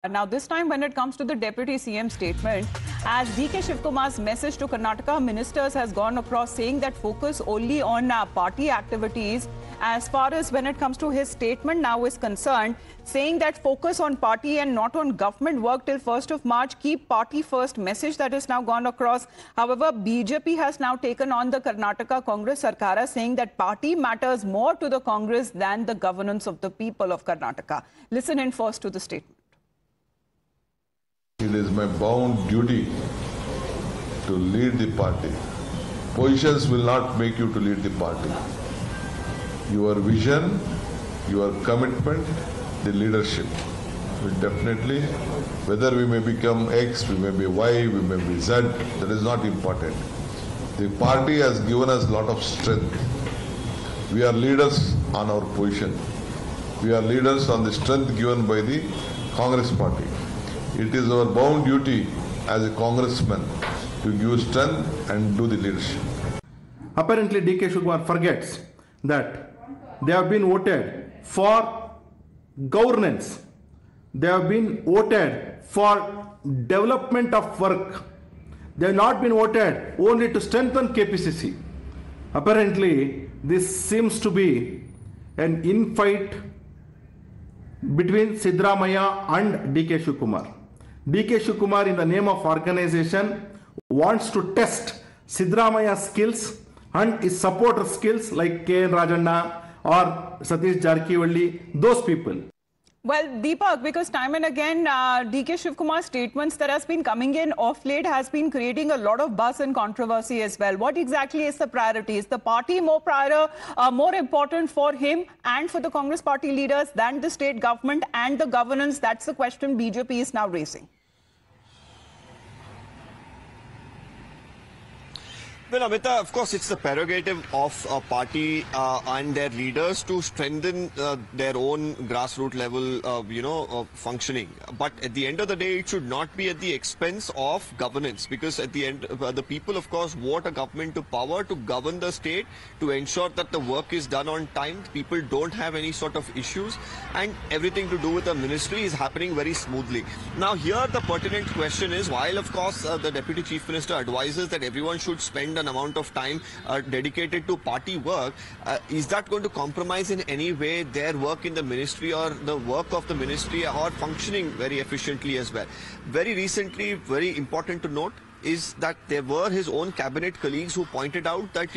Now, this time when it comes to the Deputy CM statement, as DK Shivkumar's message to Karnataka ministers has gone across saying that focus only on party activities, as far as when it comes to his statement now is concerned, saying that focus on party and not on government work till 1st of March, keep party first message that has now gone across. However, BJP has now taken on the Karnataka Congress Sarkara, saying that party matters more to the Congress than the governance of the people of Karnataka. Listen in first to the statement. It is my bound duty to lead the party. Positions will not make you to lead the party. Your vision, your commitment, the leadership will definitely, whether we may become X, we may be Y, we may be Z, that is not important. The party has given us a lot of strength. We are leaders on our position. We are leaders on the strength given by the Congress party. It is our bound duty as a congressman to give strength and do the leadership. Apparently, DK Shivkumar forgets that they have been voted for governance. They have been voted for development of work. They have not been voted only to strengthen KPCC. Apparently, this seems to be an infight between Siddaramaiah and DK Shivkumar. DK Shivkumar, in the name of organization, wants to test Siddaramaiah's skills and his supporter skills like K.N. Rajanna or Satish Jarkivalli, those people. Well, Deepak, because time and again, DK Shivkumar's statements that has been coming in off late has been creating a lot of buzz and controversy as well. What exactly is the priority? Is the party more important for him and for the Congress party leaders than the state government and the governance? That's the question BJP is now raising. Well, Amita, of course, it's the prerogative of a party and their leaders to strengthen their own grassroots level, functioning. But at the end of the day, it should not be at the expense of governance, because at the end, the people, of course, want a government to power to govern the state, to ensure that the work is done on time, people don't have any sort of issues, and everything to do with the ministry is happening very smoothly. Now, here the pertinent question is, while, of course, the Deputy Chief Minister advises that everyone should spend an amount of time dedicated to party work, is that going to compromise in any way their work in the ministry or the work of the ministry or functioning very efficiently as well? Very recently, very important to note, is that there were his own cabinet colleagues who pointed out that,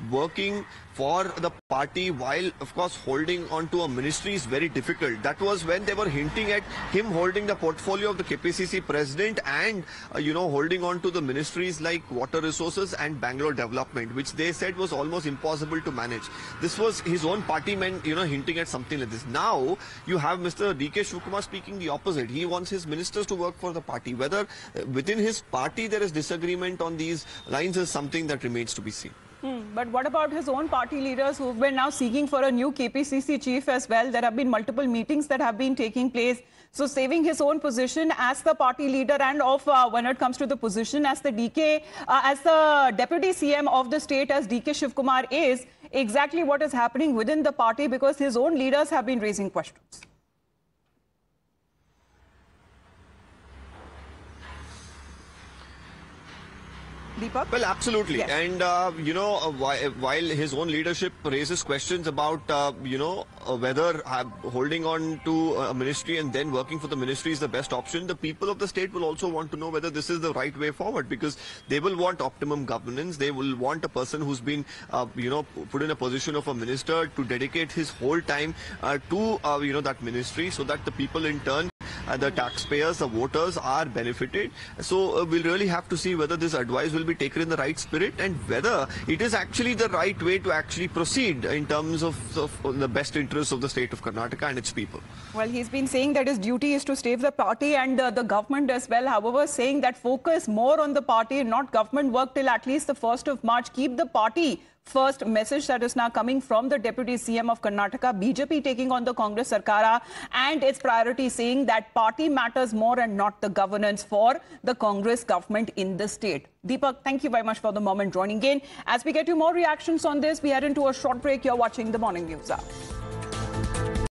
working for the party while, of course, holding on to a ministry is very difficult. That was when they were hinting at him holding the portfolio of the KPCC president and, holding on to the ministries like water resources and Bangalore development, which they said was almost impossible to manage. This was his own party men, hinting at something like this. Now, you have Mr. DK Shivkumar speaking the opposite. He wants his ministers to work for the party. Whether within his party there is disagreement on these lines is something that remains to be seen. But what about his own party leaders who've been now seeking for a new KPCC chief as well? There have been multiple meetings that have been taking place. So saving his own position as the party leader and of when it comes to the position as the as the Deputy CM of the state as DK Shivkumar is, exactly what is happening within the party, because his own leaders have been raising questions. Deepak? Well, absolutely. Yes. And, while his own leadership raises questions about, whether holding on to a ministry and then working for the ministry is the best option, the people of the state will also want to know whether this is the right way forward, because they will want optimum governance. They will want a person who's been, put in a position of a minister to dedicate his whole time to, that ministry, so that the people in turn, the taxpayers, the voters are benefited. So we'll really have to see whether this advice will be taken in the right spirit and whether it is actually the right way to actually proceed in terms of the best interests of the state of Karnataka and its people. Well, he's been saying that his duty is to save the party and the government as well. However, saying that focus more on the party and not government work till at least the 1st of March. Keep the party first message that is now coming from the Deputy CM of Karnataka, BJP taking on the Congress Sarkara and its priority, saying that party matters more and not the governance for the Congress government in the state. Deepak, thank you very much for the moment joining in. As we get you more reactions on this, we head into a short break. You're watching the Morning News Hour.